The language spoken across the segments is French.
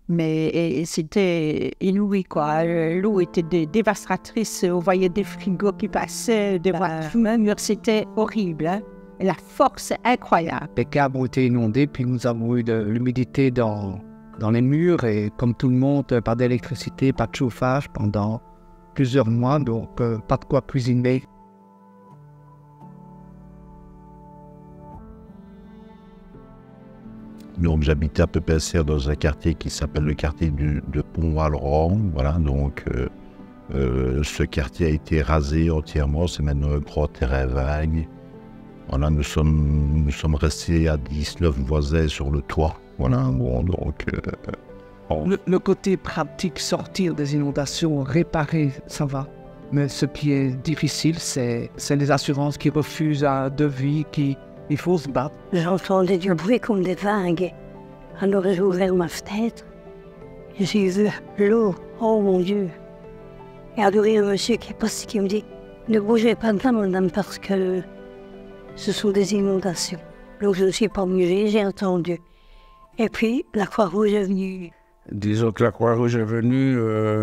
Mais et c'était inouï, quoi. L'eau était dévastatrice. On voyait des frigos qui passaient, des voitures. C'était horrible, hein. Et la force incroyable. Les câbles ont été inondés, puis nous avons eu de l'humidité dans les murs et comme tout le monde, pas d'électricité, pas de chauffage pendant plusieurs mois, donc pas de quoi cuisiner. Donc j'habitais à peu près dans un quartier qui s'appelle le quartier de Pont-Valron. Voilà, donc ce quartier a été rasé entièrement, c'est maintenant un grand terrain vague. Voilà, nous sommes restés à 19 voisins sur le toit. Voilà, bon, donc... Le côté pratique, sortir des inondations, réparer, ça va. Mais ce qui est difficile, c'est les assurances qui refusent un devis, il faut se battre. J'entendais du bruit comme des vagues. Alors j'ai ouvert ma fenêtre et j'ai vu l'eau. Oh mon Dieu! Et à un monsieur qui est passé qui me dit « Ne bougez pas de là, madame, parce que ce sont des inondations. » Donc je ne suis pas bougée, j'ai entendu. Et puis la Croix-Rouge est venue. Disons que la Croix-Rouge est venue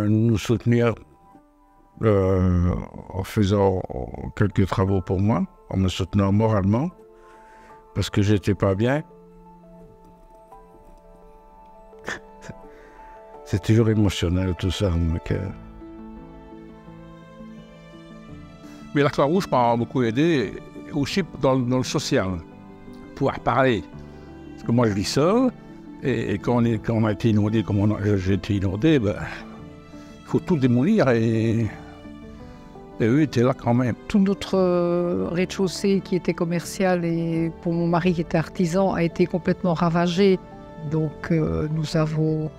nous soutenir en faisant quelques travaux pour moi, en me soutenant moralement, parce que j'étais pas bien. C'est toujours émotionnel tout ça. Mais la Croix-Rouge m'a beaucoup aidé aussi dans le social, pouvoir parler. Parce que moi je vis seul, et quand on a été inondé, comme j'ai été inondé, il faut tout démolir et eux étaient là quand même. Tout notre rez-de-chaussée qui était commercial et pour mon mari qui était artisan a été complètement ravagé. Donc nous avons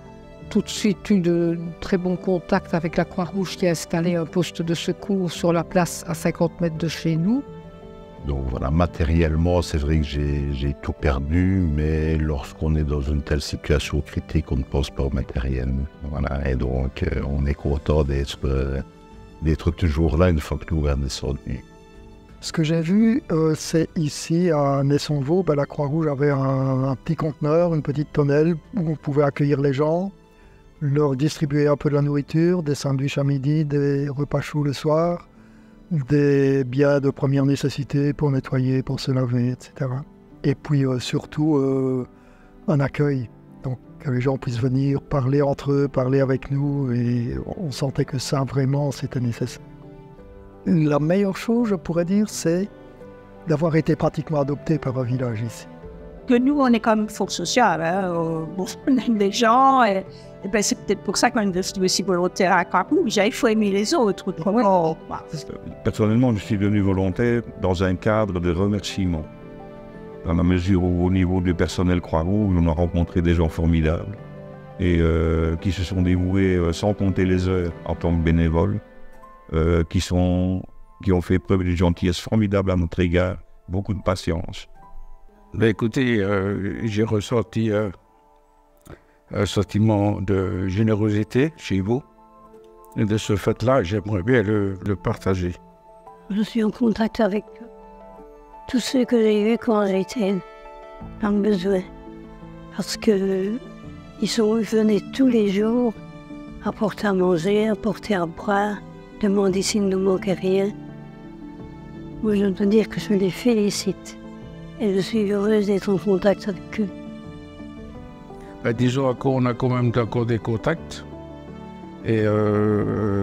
tout de suite eu de très bons contacts avec la Croix-Rouge qui a installé un poste de secours sur la place à 50 mètres de chez nous. Donc voilà, matériellement, c'est vrai que j'ai tout perdu, mais lorsqu'on est dans une telle situation critique, on ne pense pas au matériel. Voilà, et donc on est content d'être toujours là une fois que l'eau est descendue. Ce que j'ai vu, c'est ici à Nessonvaux, la Croix-Rouge avait un petit conteneur, une petite tonnelle où on pouvait accueillir les gens, leur distribuer un peu de la nourriture, des sandwichs à midi, des repas chauds le soir, des biens de première nécessité pour nettoyer, pour se laver, etc. Et puis surtout un accueil, donc que les gens puissent venir parler entre eux, parler avec nous, et on sentait que ça vraiment c'était nécessaire. La meilleure chose, je pourrais dire, c'est d'avoir été pratiquement adopté par un village ici. Que nous, on est comme force sociale, hein? On aime les gens, et c'est peut-être pour ça qu'on est devenu aussi volontaire à Croix-Rouge. Il faut aimer les autres. Personnellement, je suis devenu volontaire dans un cadre de remerciement. Dans la mesure où, au niveau du personnel Croix-Rouge, on a rencontré des gens formidables et qui se sont dévoués sans compter les heures en tant que bénévoles, qui ont fait preuve d'une gentillesse formidable à notre égard, beaucoup de patience. Écoutez, j'ai ressenti un sentiment de générosité chez vous. Et de ce fait-là, j'aimerais bien le partager. Je suis en contact avec tous ceux que j'ai eus quand j'étais dans le besoin. Parce qu'ils venaient tous les jours apporter à manger, apporter à boire, demander s'il ne manquait rien. Moi, je dois dire que je les félicite. Et je suis heureuse d'être en contact avec eux. Disons qu'on a quand même encore des contacts. Et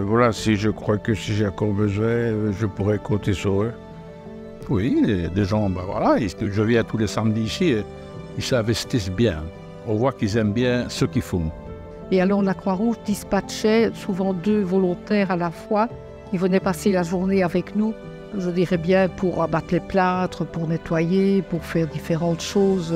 voilà, je crois que si j'ai encore besoin, je pourrais compter sur eux. Oui, des gens, voilà, je viens tous les samedis ici, ils s'investissent bien. On voit qu'ils aiment bien ce qu'ils font. Et alors la Croix-Rouge dispatchait souvent 2 volontaires à la fois. Ils venaient passer la journée avec nous. Je dirais bien pour abattre les plâtres, pour nettoyer, pour faire différentes choses.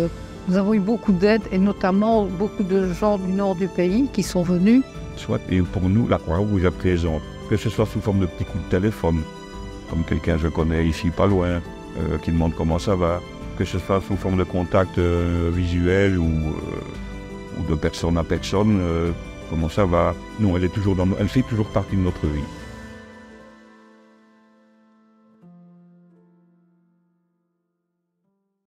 Nous avons eu beaucoup d'aide et notamment beaucoup de gens du nord du pays qui sont venus. Soit, et pour nous, la Croix-Rouge est présente, que ce soit sous forme de petits coups de téléphone, comme quelqu'un que je connais ici pas loin, qui demande comment ça va, que ce soit sous forme de contact visuel ou de personne à personne, comment ça va. Non, elle fait toujours partie de notre vie.